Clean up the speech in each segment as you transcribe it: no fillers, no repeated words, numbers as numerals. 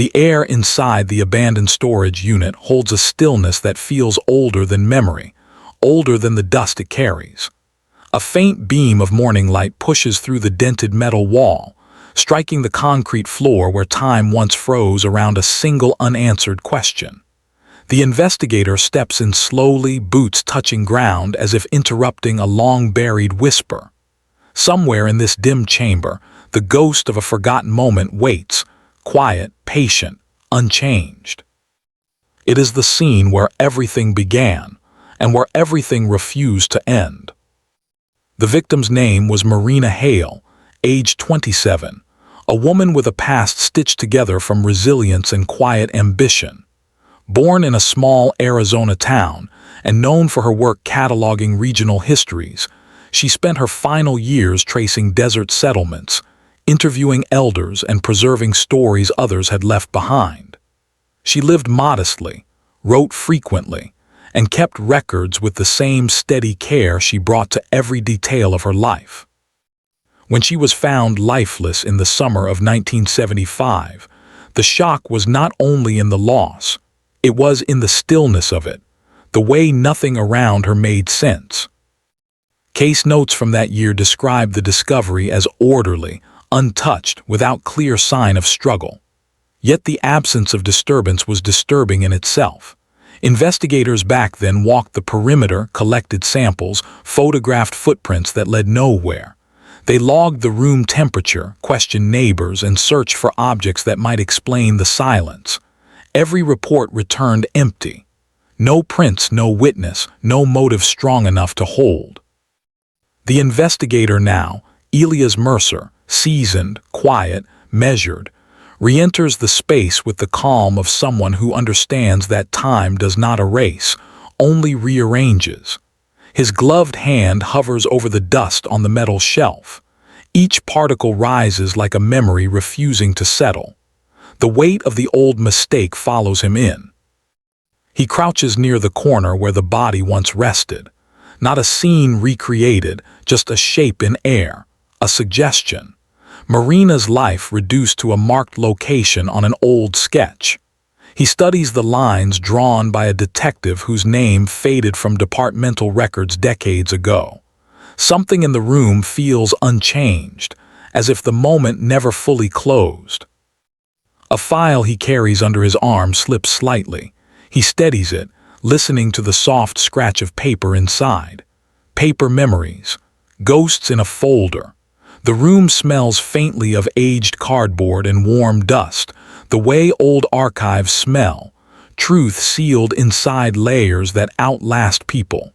The air inside the abandoned storage unit holds a stillness that feels older than memory, older than the dust it carries. A faint beam of morning light pushes through the dented metal wall, striking the concrete floor where time once froze around a single unanswered question. The investigator steps in slowly, boots touching ground as if interrupting a long-buried whisper. Somewhere in this dim chamber, the ghost of a forgotten moment waits, quiet, patient, unchanged. It is the scene where everything began, and where everything refused to end. The victim's name was Marina Hale, age 27, a woman with a past stitched together from resilience and quiet ambition. Born in a small Arizona town and known for her work cataloging regional histories, she spent her final years tracing desert settlements, interviewing elders and preserving stories others had left behind. She lived modestly, wrote frequently, and kept records with the same steady care she brought to every detail of her life. When she was found lifeless in the summer of 1975, the shock was not only in the loss, it was in the stillness of it, the way nothing around her made sense. Case notes from that year describe the discovery as orderly, untouched, without clear sign of struggle. Yet the absence of disturbance was disturbing in itself. Investigators back then walked the perimeter, collected samples, photographed footprints that led nowhere. They logged the room temperature, questioned neighbors, and searched for objects that might explain the silence. Every report returned empty. No prints, no witness, no motive strong enough to hold. The investigator now, Elias Mercer, seasoned, quiet, measured, re-enters the space with the calm of someone who understands that time does not erase, only rearranges. His gloved hand hovers over the dust on the metal shelf. Each particle rises like a memory refusing to settle. The weight of the old mistake follows him in. He crouches near the corner where the body once rested. Not a scene recreated, just a shape in air, a suggestion. Marina's life reduced to a marked location on an old sketch. He studies the lines drawn by a detective whose name faded from departmental records decades ago. Something in the room feels unchanged, as if the moment never fully closed. A file he carries under his arm slips slightly. He steadies it, listening to the soft scratch of paper inside. Paper memories. Ghosts in a folder. The room smells faintly of aged cardboard and warm dust, the way old archives smell, truth sealed inside layers that outlast people.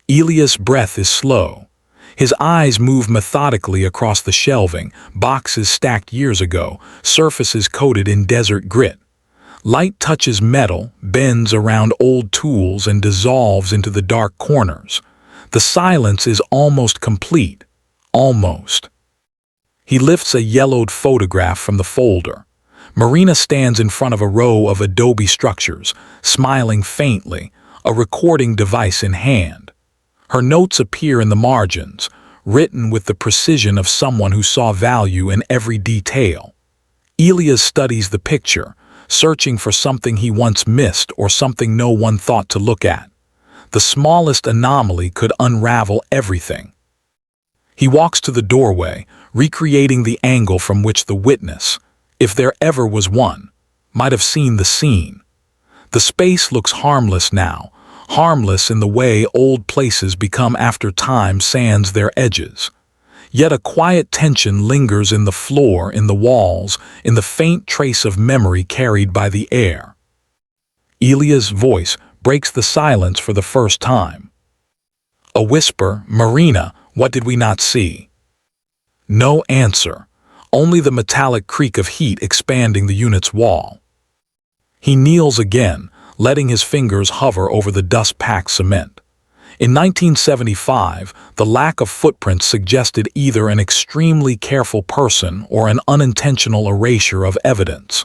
Elias' breath is slow. His eyes move methodically across the shelving, boxes stacked years ago, surfaces coated in desert grit. Light touches metal, bends around old tools, and dissolves into the dark corners. The silence is almost complete. Almost. He lifts a yellowed photograph from the folder. Marina stands in front of a row of adobe structures, smiling faintly, a recording device in hand. Her notes appear in the margins, written with the precision of someone who saw value in every detail. Elias studies the picture, searching for something he once missed or something no one thought to look at. The smallest anomaly could unravel everything. He walks to the doorway, recreating the angle from which the witness, if there ever was one, might have seen the scene. The space looks harmless now, harmless in the way old places become after time sands their edges. Yet a quiet tension lingers in the floor, in the walls, in the faint trace of memory carried by the air. Elias' voice breaks the silence for the first time. A whisper, "Marina, what did we not see?" No answer, only the metallic creak of heat expanding the unit's wall. He kneels again, letting his fingers hover over the dust-packed cement. In 1975, the lack of footprints suggested either an extremely careful person or an unintentional erasure of evidence.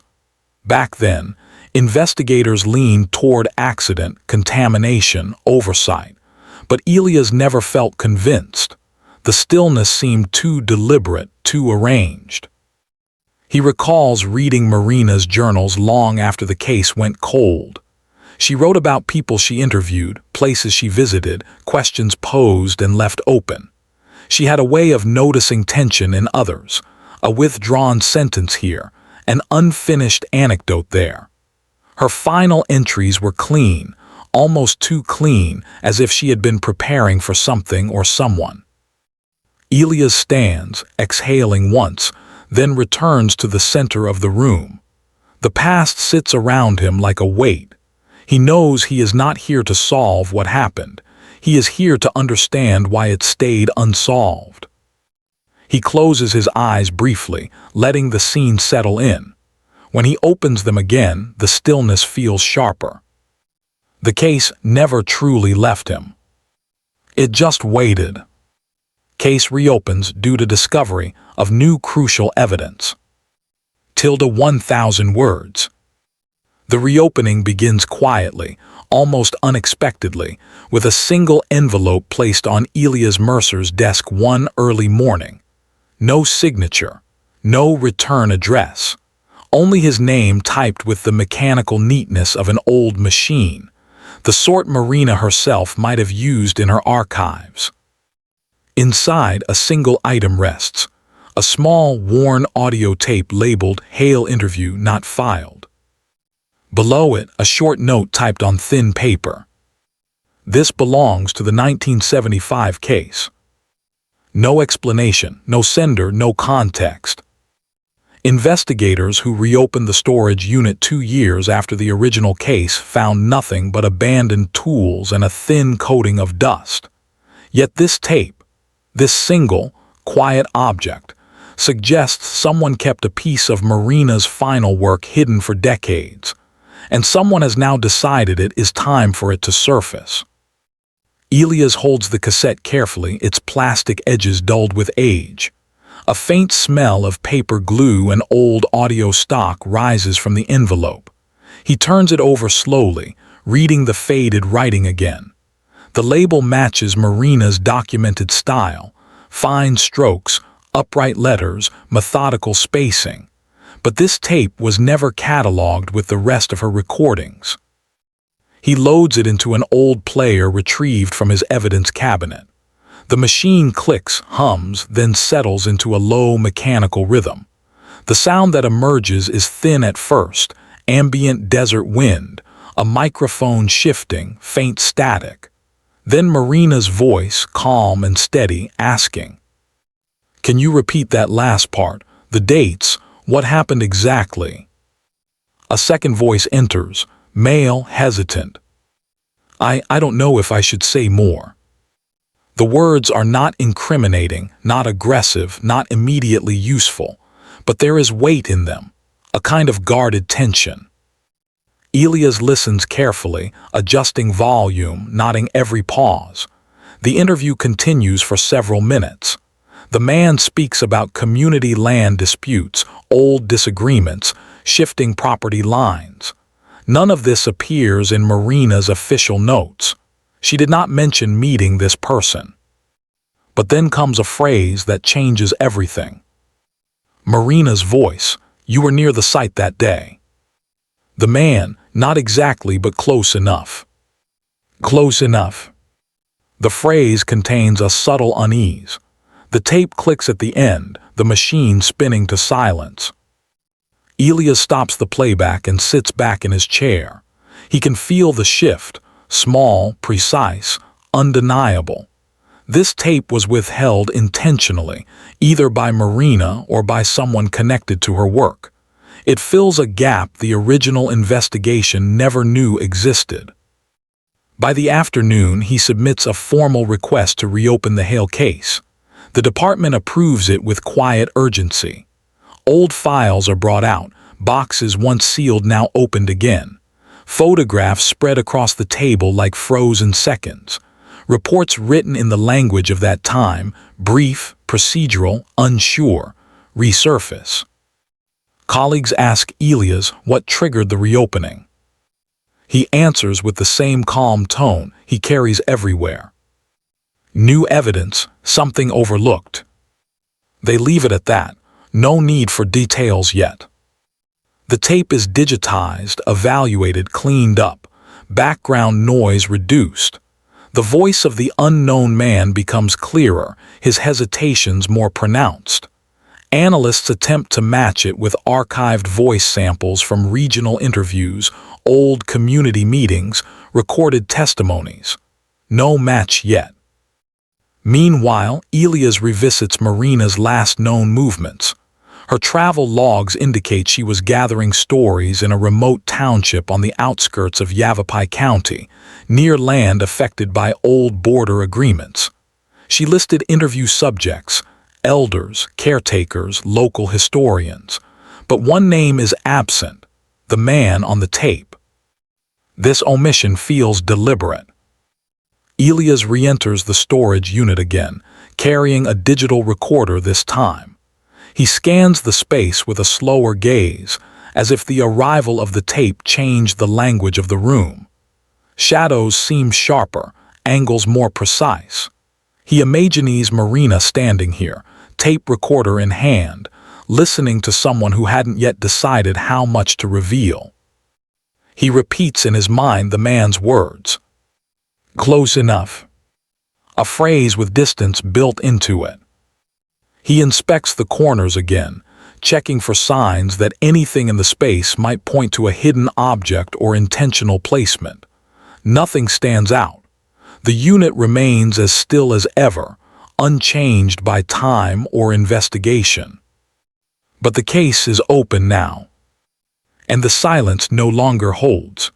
Back then, investigators leaned toward accident, contamination, oversight. But Elias never felt convinced. The stillness seemed too deliberate, too arranged. He recalls reading Marina's journals long after the case went cold. She wrote about people she interviewed, places she visited, questions posed and left open. She had a way of noticing tension in others, a withdrawn sentence here, an unfinished anecdote there. Her final entries were clean, almost too clean, as if she had been preparing for something or someone. Elias stands, exhaling once, then returns to the center of the room. The past sits around him like a weight. He knows he is not here to solve what happened. He is here to understand why it stayed unsolved. He closes his eyes briefly, letting the scene settle in. When he opens them again, the stillness feels sharper. The case never truly left him. It just waited. Case reopens due to discovery of new crucial evidence. 1,000 words. The reopening begins quietly, almost unexpectedly, with a single envelope placed on Elias Mercer's desk one early morning. No signature, no return address. Only his name typed with the mechanical neatness of an old machine, the sort Marina herself might have used in her archives. Inside, a single item rests, a small, worn audio tape labeled Hale Interview Not Filed. Below it, a short note typed on thin paper. This belongs to the 1975 case. No explanation, no sender, no context. Investigators who reopened the storage unit 2 years after the original case found nothing but abandoned tools and a thin coating of dust. Yet this tape, this single, quiet object, suggests someone kept a piece of Marina's final work hidden for decades, and someone has now decided it is time for it to surface. Elias holds the cassette carefully, its plastic edges dulled with age. A faint smell of paper glue and old audio stock rises from the envelope. He turns it over slowly, reading the faded writing again. The label matches Marina's documented style, fine strokes, upright letters, methodical spacing. But this tape was never cataloged with the rest of her recordings. He loads it into an old player retrieved from his evidence cabinet. The machine clicks, hums, then settles into a low mechanical rhythm. The sound that emerges is thin at first, ambient desert wind, a microphone shifting, faint static. Then Marina's voice, calm and steady, asking, "Can you repeat that last part? The dates? What happened exactly?" A second voice enters, male, hesitant. I don't know if I should say more." The words are not incriminating, not aggressive, not immediately useful, but there is weight in them, a kind of guarded tension. Elias listens carefully, adjusting volume, nodding every pause. The interview continues for several minutes. The man speaks about community land disputes, old disagreements, shifting property lines. None of this appears in Marina's official notes. She did not mention meeting this person. But then comes a phrase that changes everything. Marina's voice, "You were near the site that day." The man, "Not exactly, but close enough." Close enough. The phrase contains a subtle unease. The tape clicks at the end, the machine spinning to silence. Elias stops the playback and sits back in his chair. He can feel the shift, small, precise, undeniable. This tape was withheld intentionally, either by Marina or by someone connected to her work. It fills a gap the original investigation never knew existed. By the afternoon, he submits a formal request to reopen the Hale case. The department approves it with quiet urgency. Old files are brought out, boxes once sealed now opened again. Photographs spread across the table like frozen seconds. Reports written in the language of that time, brief, procedural, unsure, resurface. Colleagues ask Elias what triggered the reopening. He answers with the same calm tone he carries everywhere. New evidence, something overlooked. They leave it at that. No need for details yet. The tape is digitized, evaluated, cleaned up, background noise reduced. The voice of the unknown man becomes clearer, his hesitations more pronounced. Analysts attempt to match it with archived voice samples from regional interviews, old community meetings, recorded testimonies. No match yet. Meanwhile, Elias revisits Marina's last known movements. Her travel logs indicate she was gathering stories in a remote township on the outskirts of Yavapai County, near land affected by old border agreements. She listed interview subjects, elders, caretakers, local historians. But one name is absent, the man on the tape. This omission feels deliberate. Elias re-enters the storage unit again, carrying a digital recorder this time. He scans the space with a slower gaze, as if the arrival of the tape changed the language of the room. Shadows seem sharper, angles more precise. He imagines Marina standing here, tape recorder in hand, listening to someone who hadn't yet decided how much to reveal. He repeats in his mind the man's words. Close enough. A phrase with distance built into it. He inspects the corners again, checking for signs that anything in the space might point to a hidden object or intentional placement. Nothing stands out. The unit remains as still as ever, unchanged by time or investigation. But the case is open now, and the silence no longer holds.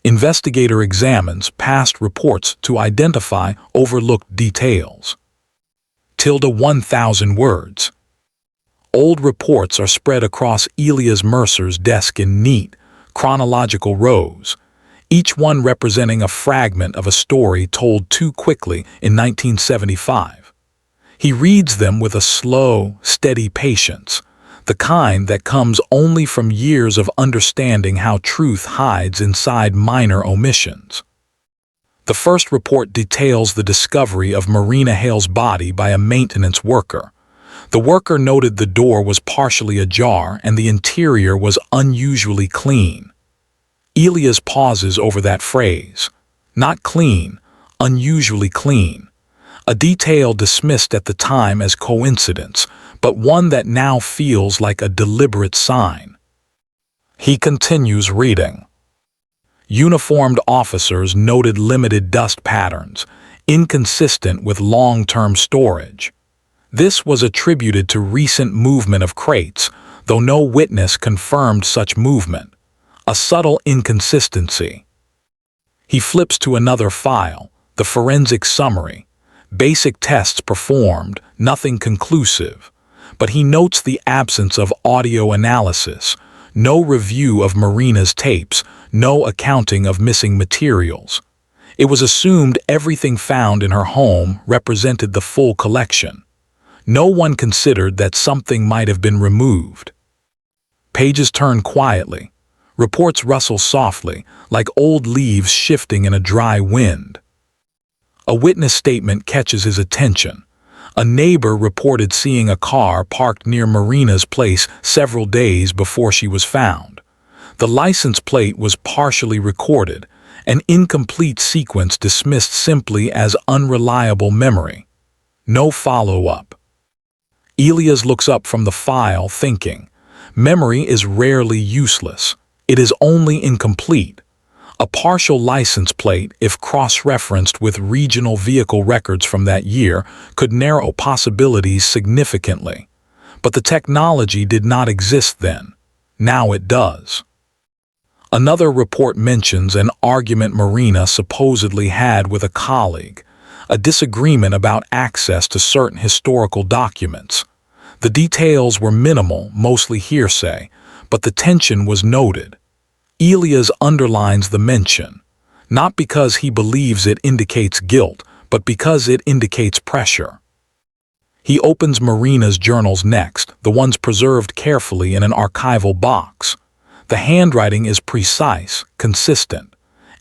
Investigator examines past reports to identify overlooked details. 1,000 words. Old reports are spread across Elias Mercer's desk in neat, chronological rows, each one representing a fragment of a story told too quickly in 1975. He reads them with a slow, steady patience, the kind that comes only from years of understanding how truth hides inside minor omissions. The first report details the discovery of Marina Hale's body by a maintenance worker. The worker noted the door was partially ajar and the interior was unusually clean. Elias pauses over that phrase. Not clean, unusually clean. A detail dismissed at the time as coincidence, but one that now feels like a deliberate sign. He continues reading. Uniformed officers noted limited dust patterns, inconsistent with long-term storage. This was attributed to recent movement of crates, though no witness confirmed such movement. A subtle inconsistency. He flips to another file, the forensic summary. Basic tests performed, nothing conclusive. But he notes the absence of audio analysis, no review of Marina's tapes, no accounting of missing materials. It was assumed everything found in her home represented the full collection. No one considered that something might have been removed. Pages turn quietly. Reports rustle softly, like old leaves shifting in a dry wind. A witness statement catches his attention. A neighbor reported seeing a car parked near Marina's place several days before she was found. The license plate was partially recorded, an incomplete sequence dismissed simply as unreliable memory. No follow-up. Elias looks up from the file thinking, memory is rarely useless. It is only incomplete. A partial license plate, if cross-referenced with regional vehicle records from that year, could narrow possibilities significantly. But the technology did not exist then. Now it does. Another report mentions an argument Marina supposedly had with a colleague, a disagreement about access to certain historical documents. The details were minimal, mostly hearsay, but the tension was noted. Elias underlines the mention, not because he believes it indicates guilt, but because it indicates pressure. He opens Marina's journals next, the ones preserved carefully in an archival box. The handwriting is precise, consistent.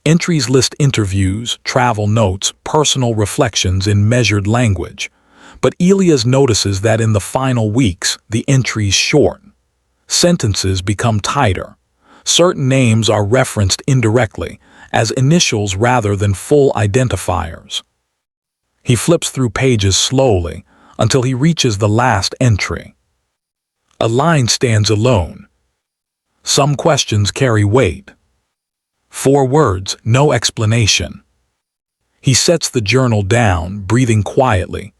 Entries list interviews, travel notes, personal reflections in measured language. But Elias notices that in the final weeks, the entries shorten. Sentences become tighter. Certain names are referenced indirectly, as initials rather than full identifiers. He flips through pages slowly until he reaches the last entry. A line stands alone. Some questions carry weight. 4 words, no explanation. He sets the journal down, breathing quietly.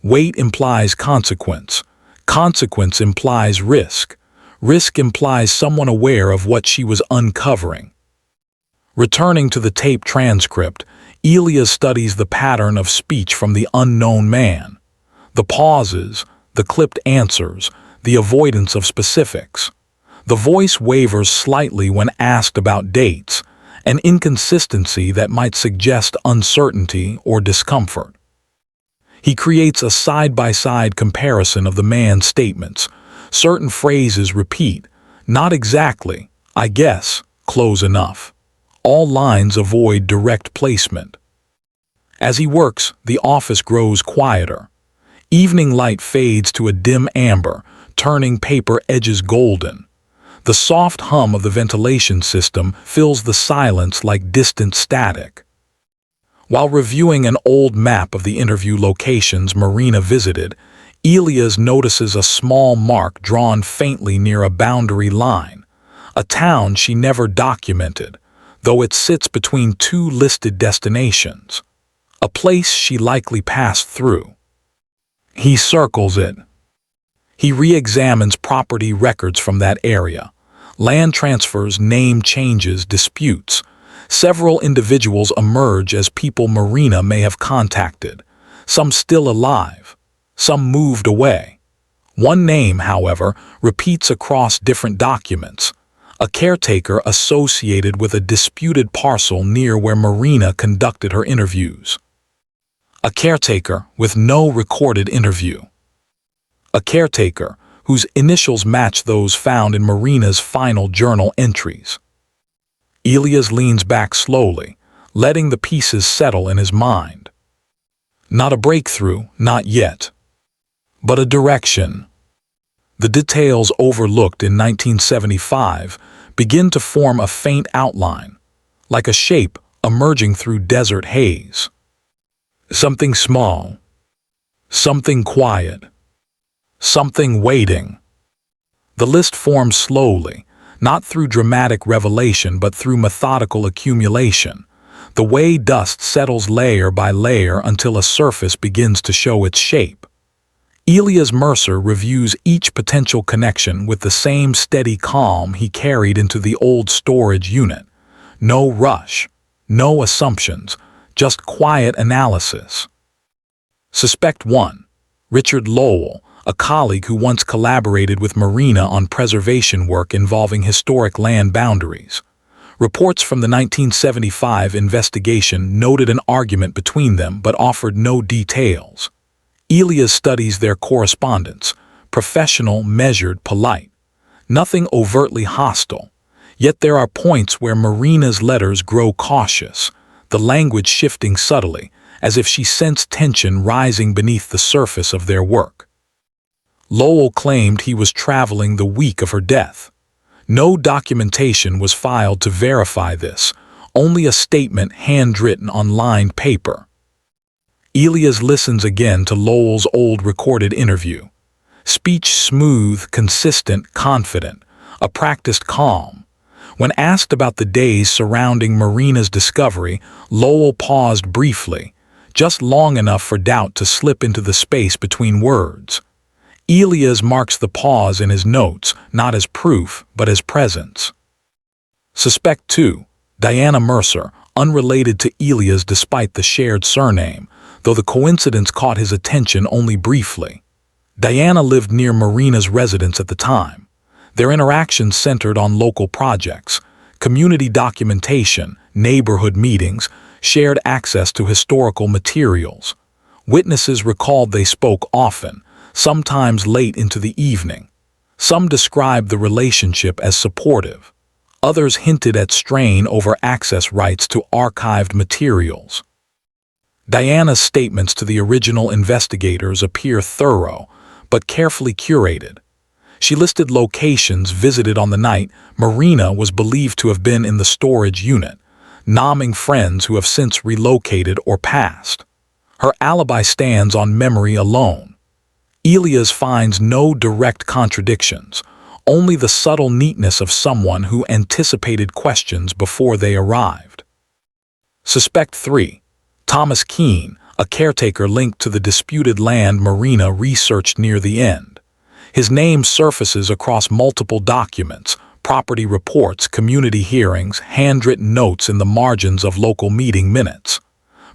Weight implies consequence. Consequence implies risk. Risk implies someone aware of what she was uncovering. Returning to the tape transcript, Elias studies the pattern of speech from the unknown man. The pauses, the clipped answers, the avoidance of specifics. The voice wavers slightly when asked about dates, an inconsistency that might suggest uncertainty or discomfort. He creates a side-by-side comparison of the man's statements. Certain phrases repeat, not exactly, I guess, close enough. All lines avoid direct placement. As he works, the office grows quieter. Evening light fades to a dim amber, turning paper edges golden. The soft hum of the ventilation system fills the silence like distant static. While reviewing an old map of the interview locations Marina visited, Elias notices a small mark drawn faintly near a boundary line, a town she never documented, though it sits between 2 listed destinations, a place she likely passed through. He circles it. He re-examines property records from that area. Land transfers, name changes, disputes. Several individuals emerge as people Marina may have contacted, some still alive, some moved away. One name, however, repeats across different documents, a caretaker associated with a disputed parcel near where Marina conducted her interviews. A caretaker with no recorded interview. A caretaker whose initials match those found in Marina's final journal entries. Elias leans back slowly, letting the pieces settle in his mind. Not a breakthrough, not yet, but a direction. The details overlooked in 1975 begin to form a faint outline, like a shape emerging through desert haze. Something small, something quiet, something waiting. The list forms slowly, not through dramatic revelation but through methodical accumulation, the way dust settles layer by layer until a surface begins to show its shape. Elias Mercer reviews each potential connection with the same steady calm he carried into the old storage unit. No rush, no assumptions, just quiet analysis. Suspect 1. Richard Lowell, a colleague who once collaborated with Marina on preservation work involving historic land boundaries. Reports from the 1975 investigation noted an argument between them but offered no details. Elias studies their correspondence, professional, measured, polite. Nothing overtly hostile. Yet there are points where Marina's letters grow cautious, the language shifting subtly, as if she sensed tension rising beneath the surface of their work. Lowell claimed he was traveling the week of her death. No documentation was filed to verify this, only a statement handwritten on lined paper. Elias listens again to Lowell's old recorded interview. Speech smooth, consistent, confident, a practiced calm. When asked about the days surrounding Marina's discovery, Lowell paused briefly, just long enough for doubt to slip into the space between words. Elias marks the pause in his notes, not as proof, but as presence. Suspect 2. Diana Mercer, unrelated to Elias despite the shared surname, though the coincidence caught his attention only briefly. Diana lived near Marina's residence at the time. Their interactions centered on local projects, community documentation, neighborhood meetings, shared access to historical materials. Witnesses recalled they spoke often, sometimes late into the evening. Some described the relationship as supportive. Others hinted at strain over access rights to archived materials. Diana's statements to the original investigators appear thorough, but carefully curated. She listed locations visited on the night Marina was believed to have been in the storage unit, naming friends who have since relocated or passed. Her alibi stands on memory alone. Elias finds no direct contradictions, only the subtle neatness of someone who anticipated questions before they arrived. Suspect 3. Thomas Keene, a caretaker linked to the disputed land Marina researched near the end. His name surfaces across multiple documents, property reports, community hearings, handwritten notes in the margins of local meeting minutes.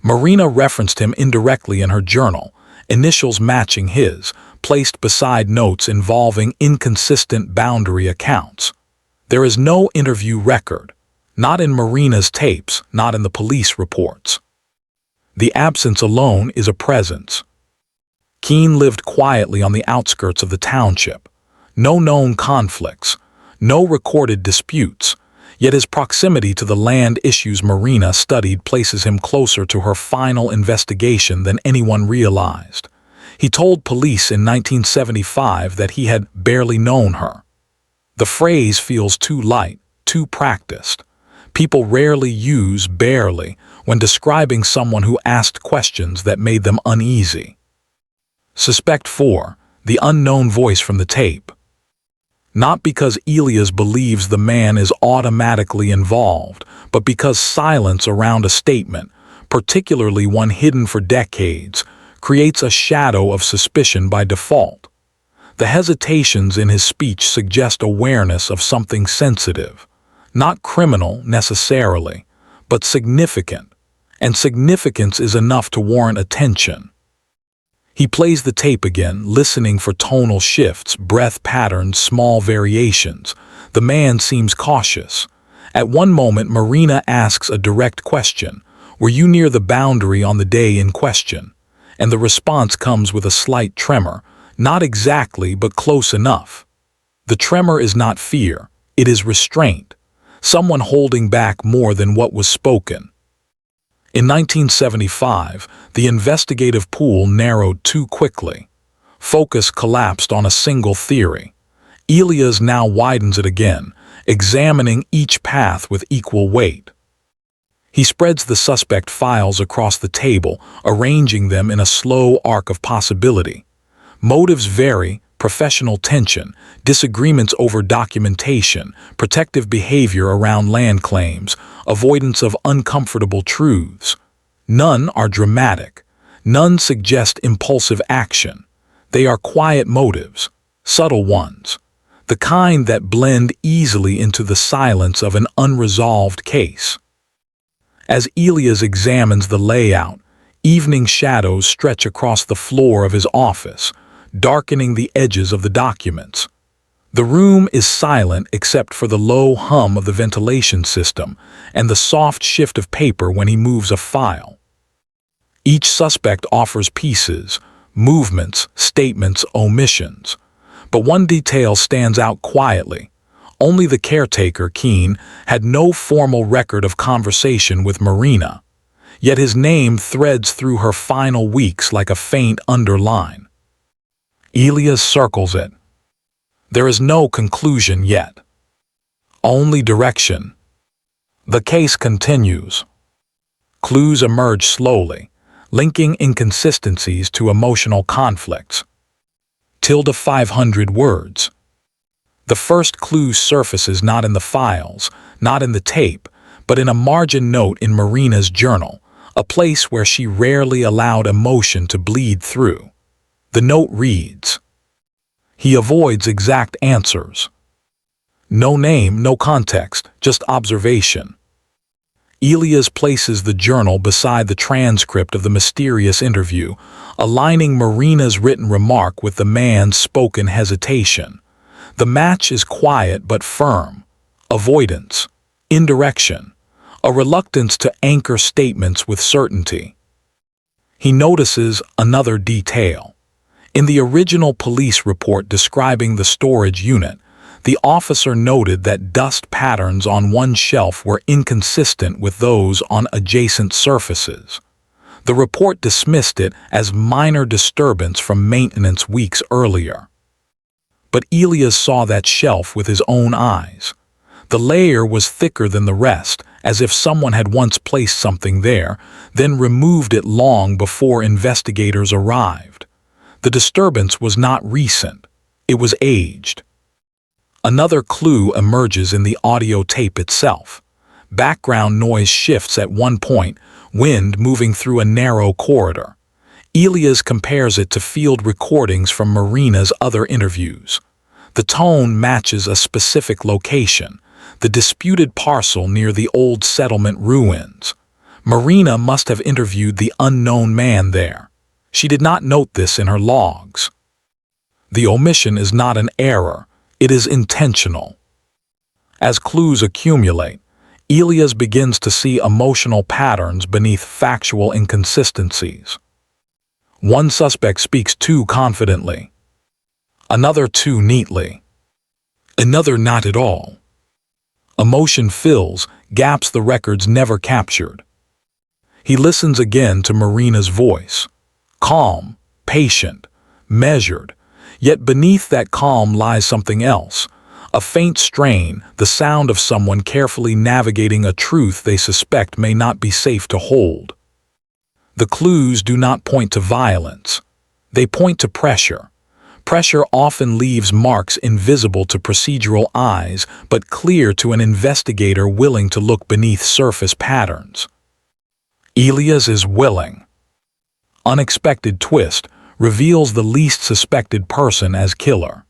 Marina referenced him indirectly in her journal, initials matching his, placed beside notes involving inconsistent boundary accounts. There is no interview record, not in Marina's tapes, not in the police reports. The absence alone is a presence. Keene lived quietly on the outskirts of the township. No known conflicts, no recorded disputes, yet his proximity to the land issues Marina studied places him closer to her final investigation than anyone realized. He told police in 1975 that he had barely known her. The phrase feels too light, too practiced. People rarely use barely when describing someone who asked questions that made them uneasy. Suspect 4. The unknown voice from the tape. Not because Elias believes the man is automatically involved, but because silence around a statement, particularly one hidden for decades, creates a shadow of suspicion by default. The hesitations in his speech suggest awareness of something sensitive, not criminal necessarily, but significant, and significance is enough to warrant attention. He plays the tape again, listening for tonal shifts, breath patterns, small variations. The man seems cautious. At one moment, Marina asks a direct question, "Were you near the boundary on the day in question?" And the response comes with a slight tremor, not exactly, but close enough. The tremor is not fear, it is restraint, someone holding back more than what was spoken. In 1975, the investigative pool narrowed too quickly. Focus collapsed on a single theory. Elias now widens it again, examining each path with equal weight. He spreads the suspect files across the table, arranging them in a slow arc of possibility. Motives vary: professional tension, disagreements over documentation, protective behavior around land claims, avoidance of uncomfortable truths. None are dramatic. None suggest impulsive action. They are quiet motives, subtle ones, the kind that blend easily into the silence of an unresolved case. As Elias examines the layout, evening shadows stretch across the floor of his office, darkening the edges of the documents. The room is silent except for the low hum of the ventilation system and the soft shift of paper when he moves a file. Each suspect offers pieces, movements, statements, omissions. But one detail stands out quietly. Only the caretaker, Keene, had no formal record of conversation with Marina, yet his name threads through her final weeks like a faint underline. Elias circles it. There is no conclusion yet. Only direction. The case continues. Clues emerge slowly, linking inconsistencies to emotional conflicts. 500 words. The first clue surfaces not in the files, not in the tape, but in a margin note in Marina's journal, a place where she rarely allowed emotion to bleed through. The note reads, "He avoids exact answers." No name, no context, just observation. Elias places the journal beside the transcript of the mysterious interview, aligning Marina's written remark with the man's spoken hesitation. The match is quiet but firm. Avoidance, indirection, a reluctance to anchor statements with certainty. He notices another detail. In the original police report describing the storage unit, the officer noted that dust patterns on one shelf were inconsistent with those on adjacent surfaces. The report dismissed it as minor disturbance from maintenance weeks earlier. But Elias saw that shelf with his own eyes. The layer was thicker than the rest, as if someone had once placed something there, then removed it long before investigators arrived. The disturbance was not recent. It was aged. Another clue emerges in the audio tape itself. Background noise shifts at one point, wind moving through a narrow corridor. Elias compares it to field recordings from Marina's other interviews. The tone matches a specific location, the disputed parcel near the old settlement ruins. Marina must have interviewed the unknown man there. She did not note this in her logs. The omission is not an error, it is intentional. As clues accumulate, Elias begins to see emotional patterns beneath factual inconsistencies. One suspect speaks too confidently, another too neatly, another not at all. Emotion fills gaps the records never captured. He listens again to Marina's voice, calm, patient, measured, yet beneath that calm lies something else, a faint strain, the sound of someone carefully navigating a truth they suspect may not be safe to hold. The clues do not point to violence. They point to pressure. Pressure often leaves marks invisible to procedural eyes, but clear to an investigator willing to look beneath surface patterns. Elias is willing. Unexpected twist reveals the least suspected person as killer.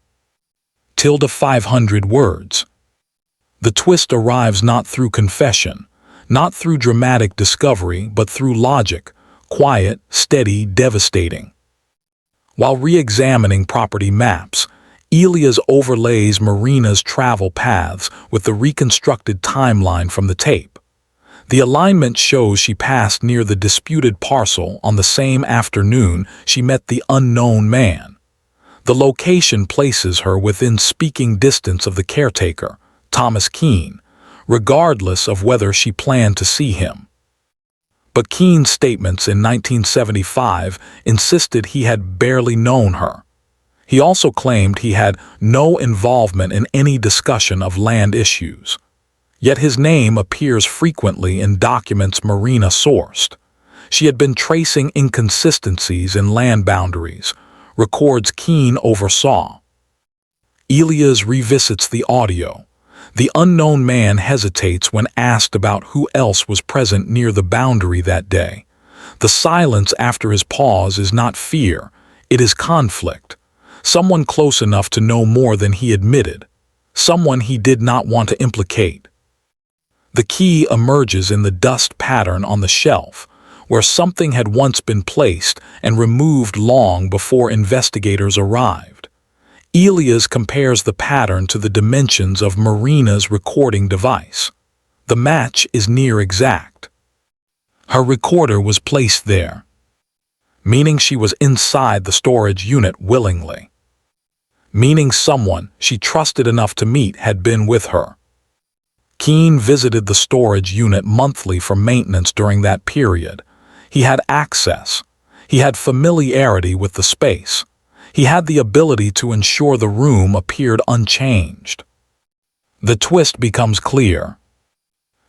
500 words. The twist arrives not through confession, not through dramatic discovery, but through logic, quiet, steady, devastating. While re-examining property maps, Elias overlays Marina's travel paths with the reconstructed timeline from the tape. The alignment shows she passed near the disputed parcel on the same afternoon she met the unknown man. The location places her within speaking distance of the caretaker, Thomas Keene, regardless of whether she planned to see him. But Keene's statements in 1975 insisted he had barely known her. He also claimed he had no involvement in any discussion of land issues. Yet his name appears frequently in documents Marina sourced. She had been tracing inconsistencies in land boundaries, records Keene oversaw. Elias revisits the audio. The unknown man hesitates when asked about who else was present near the boundary that day. The silence after his pause is not fear, it is conflict. Someone close enough to know more than he admitted. Someone he did not want to implicate. The key emerges in the dust pattern on the shelf, where something had once been placed and removed long before investigators arrived. Elias compares the pattern to the dimensions of Marina's recording device. The match is near exact. Her recorder was placed there, meaning she was inside the storage unit willingly. Meaning someone she trusted enough to meet had been with her. Keene visited the storage unit monthly for maintenance during that period. He had access. He had familiarity with the space. He had the ability to ensure the room appeared unchanged. The twist becomes clear.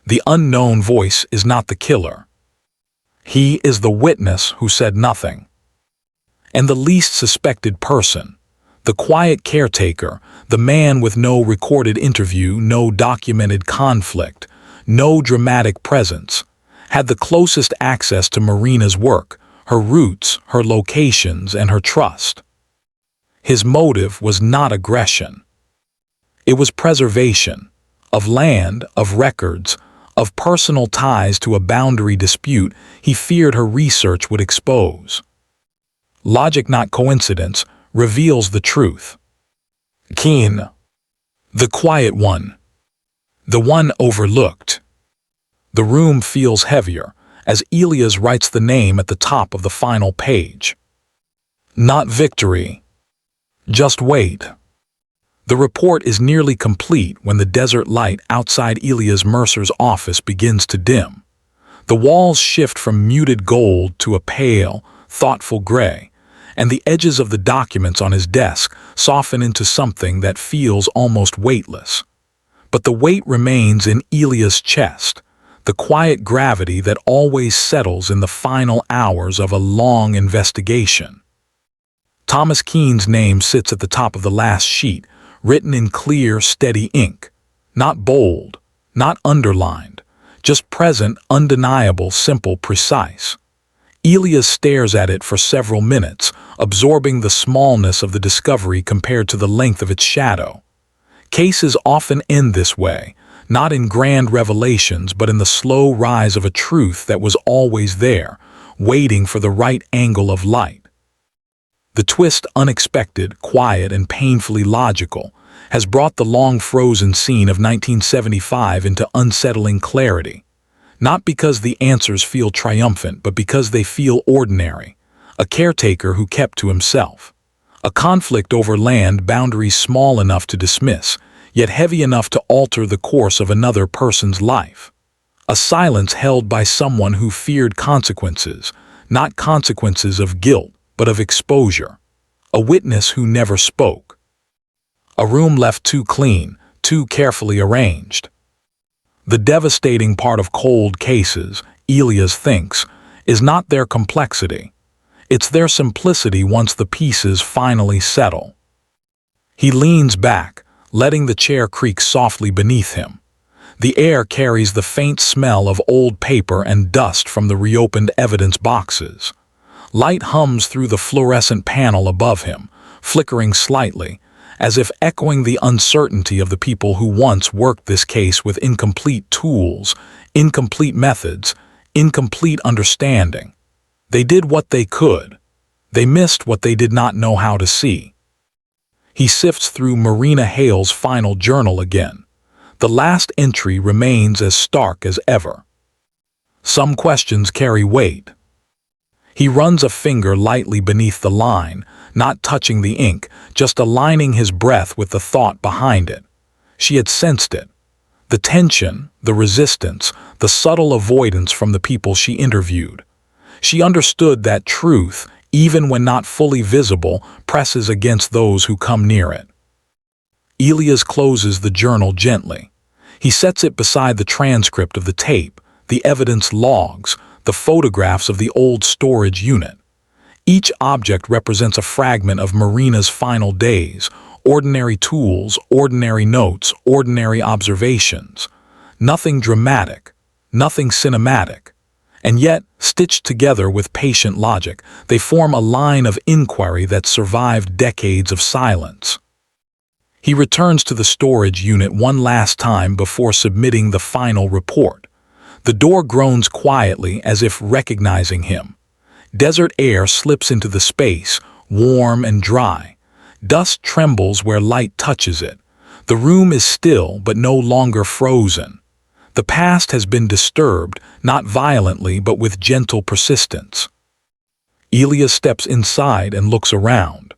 The unknown voice is not the killer. He is the witness who said nothing. And the least suspected person, the quiet caretaker, the man with no recorded interview, no documented conflict, no dramatic presence, had the closest access to Marina's work, her roots, her locations, and her trust. His motive was not aggression. It was preservation, of land, of records, of personal ties to a boundary dispute he feared her research would expose. Logic, not coincidence, reveals the truth. Keene, the quiet one, the one overlooked. The room feels heavier as Elias writes the name at the top of the final page. Not victory. Just wait. The report is nearly complete when the desert light outside Elias Mercer's office begins to dim. The walls shift from muted gold to a pale, thoughtful gray, and the edges of the documents on his desk soften into something that feels almost weightless. But the weight remains in Elias' chest, the quiet gravity that always settles in the final hours of a long investigation. Thomas Keene's name sits at the top of the last sheet, written in clear, steady ink. Not bold, not underlined, just present, undeniable, simple, precise. Elias stares at it for several minutes, absorbing the smallness of the discovery compared to the length of its shadow. Cases often end this way, not in grand revelations but in the slow rise of a truth that was always there, waiting for the right angle of light. The twist, unexpected, quiet, and painfully logical, has brought the long-frozen scene of 1975 into unsettling clarity. Not because the answers feel triumphant, but because they feel ordinary. A caretaker who kept to himself. A conflict over land boundaries small enough to dismiss, yet heavy enough to alter the course of another person's life. A silence held by someone who feared consequences, not consequences of guilt, but of exposure. A witness who never spoke. A room left too clean, too carefully arranged. The devastating part of cold cases, Elias thinks, is not their complexity. It's their simplicity once the pieces finally settle. He leans back, letting the chair creak softly beneath him. The air carries the faint smell of old paper and dust from the reopened evidence boxes. Light hums through the fluorescent panel above him, flickering slightly, as if echoing the uncertainty of the people who once worked this case with incomplete tools, incomplete methods, incomplete understanding. They did what they could. They missed what they did not know how to see. He sifts through Marina Hale's final journal again. The last entry remains as stark as ever. Some questions carry weight. He runs a finger lightly beneath the line, not touching the ink, just aligning his breath with the thought behind it. She had sensed it. The tension, the resistance, the subtle avoidance from the people she interviewed. She understood that truth, even when not fully visible, presses against those who come near it. Elias closes the journal gently. He sets it beside the transcript of the tape, the evidence logs, the photographs of the old storage unit. Each object represents a fragment of Marina's final days, ordinary tools, ordinary notes, ordinary observations. Nothing dramatic, nothing cinematic. And yet, stitched together with patient logic, they form a line of inquiry that survived decades of silence. He returns to the storage unit one last time before submitting the final report. The door groans quietly as if recognizing him. Desert air slips into the space, warm and dry. Dust trembles where light touches it. The room is still but no longer frozen. The past has been disturbed, not violently but with gentle persistence. Elias steps inside and looks around.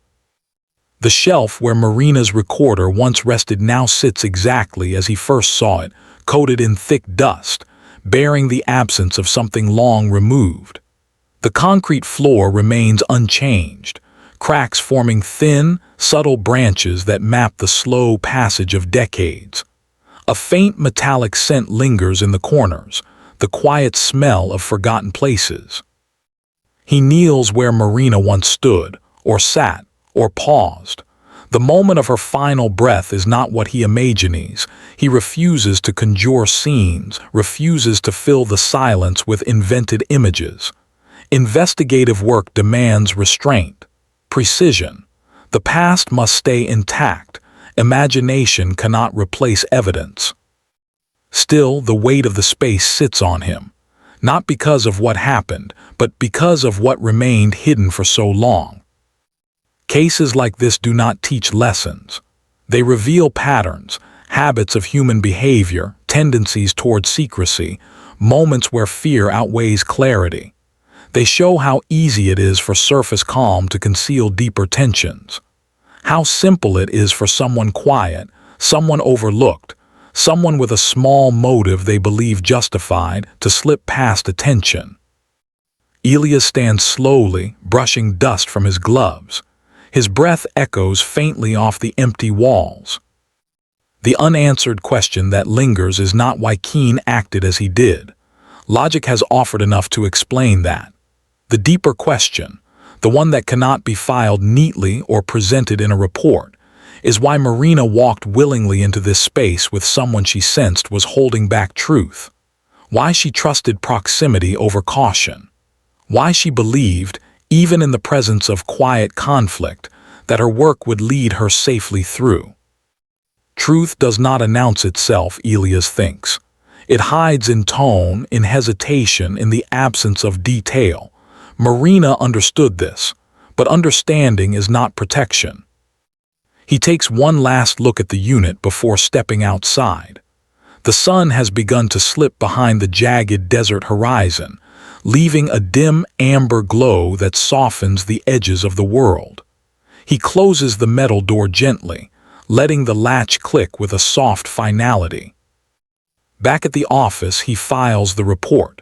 The shelf where Marina's recorder once rested now sits exactly as he first saw it, coated in thick dust, bearing the absence of something long removed. The concrete floor remains unchanged, cracks forming thin, subtle branches that map the slow passage of decades. A faint metallic scent lingers in the corners, the quiet smell of forgotten places. He kneels where Marina once stood, or sat, or paused. The moment of her final breath is not what he imagines. He refuses to conjure scenes, refuses to fill the silence with invented images. Investigative work demands restraint, precision. The past must stay intact. Imagination cannot replace evidence. Still, the weight of the space sits on him, not because of what happened, but because of what remained hidden for so long. Cases like this do not teach lessons. They reveal patterns, habits of human behavior, tendencies toward secrecy, moments where fear outweighs clarity. They show how easy it is for surface calm to conceal deeper tensions. How simple it is for someone quiet, someone overlooked, someone with a small motive they believe justified to slip past attention. Elias stands slowly, brushing dust from his gloves. His breath echoes faintly off the empty walls. The unanswered question that lingers is not why Keene acted as he did. Logic has offered enough to explain that. The deeper question, the one that cannot be filed neatly or presented in a report, is why Marina walked willingly into this space with someone she sensed was holding back truth. Why she trusted proximity over caution. Why she believed, even in the presence of quiet conflict, that her work would lead her safely through. Truth does not announce itself, Elias thinks. It hides in tone, in hesitation, in the absence of detail. Marina understood this, but understanding is not protection. He takes one last look at the unit before stepping outside. The sun has begun to slip behind the jagged desert horizon, leaving a dim amber glow that softens the edges of the world. He closes the metal door gently, letting the latch click with a soft finality. Back at the office, he files the report.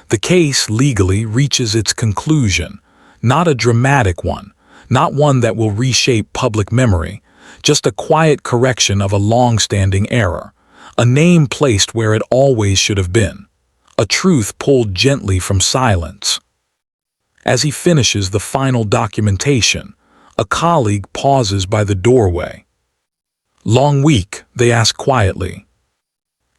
The case legally reaches its conclusion, not a dramatic one, not one that will reshape public memory, just a quiet correction of a long-standing error, a name placed where it always should have been, a truth pulled gently from silence. As he finishes the final documentation, a colleague pauses by the doorway. "Long week?" they ask quietly.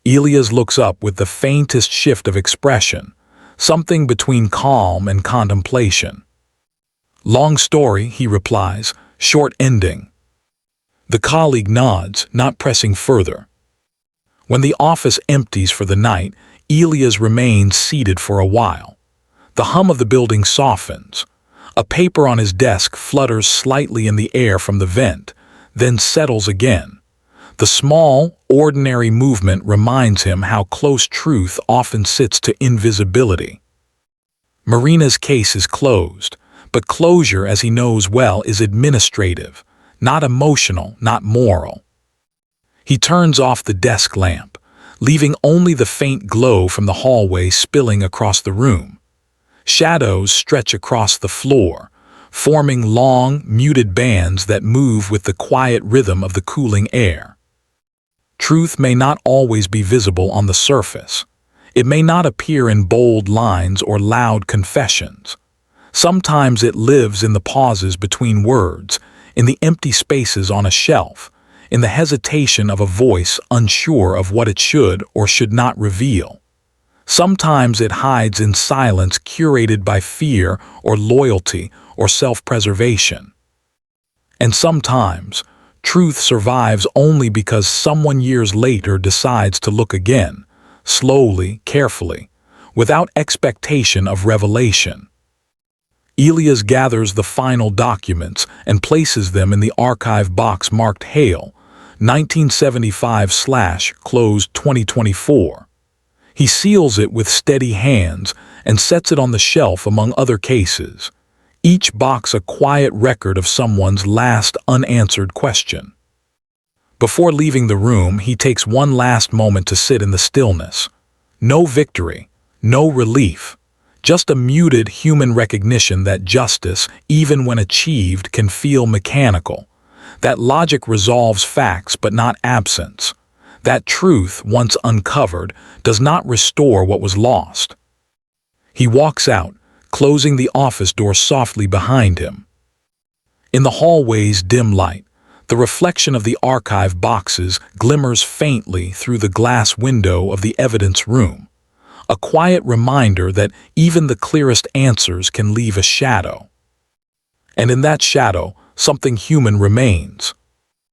Elias looks up with the faintest shift of expression, something between calm and contemplation. "Long story," he replies, "short ending." The colleague nods, not pressing further. When the office empties for the night, Elias remains seated for a while. The hum of the building softens. A paper on his desk flutters slightly in the air from the vent, then settles again. The small, ordinary movement reminds him how close truth often sits to invisibility. Marina's case is closed, but closure, as he knows well, is administrative, not emotional, not moral. He turns off the desk lamp, leaving only the faint glow from the hallway spilling across the room. Shadows stretch across the floor, forming long, muted bands that move with the quiet rhythm of the cooling air. Truth may not always be visible on the surface. It may not appear in bold lines or loud confessions. Sometimes it lives in the pauses between words, in the empty spaces on a shelf, in the hesitation of a voice unsure of what it should or should not reveal. Sometimes it hides in silence curated by fear or loyalty or self-preservation. And sometimes, truth survives only because someone years later decides to look again, slowly, carefully, without expectation of revelation. Elias gathers the final documents and places them in the archive box marked Hale, 1975/closed 2024. He seals it with steady hands and sets it on the shelf among other cases, each box a quiet record of someone's last unanswered question. Before leaving the room, he takes one last moment to sit in the stillness. No victory, no relief, just a muted human recognition that justice, even when achieved, can feel mechanical, that logic resolves facts but not absence, that truth, once uncovered, does not restore what was lost. He walks out, closing the office door softly behind him. In the hallway's dim light, the reflection of the archive boxes glimmers faintly through the glass window of the evidence room, a quiet reminder that even the clearest answers can leave a shadow. And in that shadow, something human remains,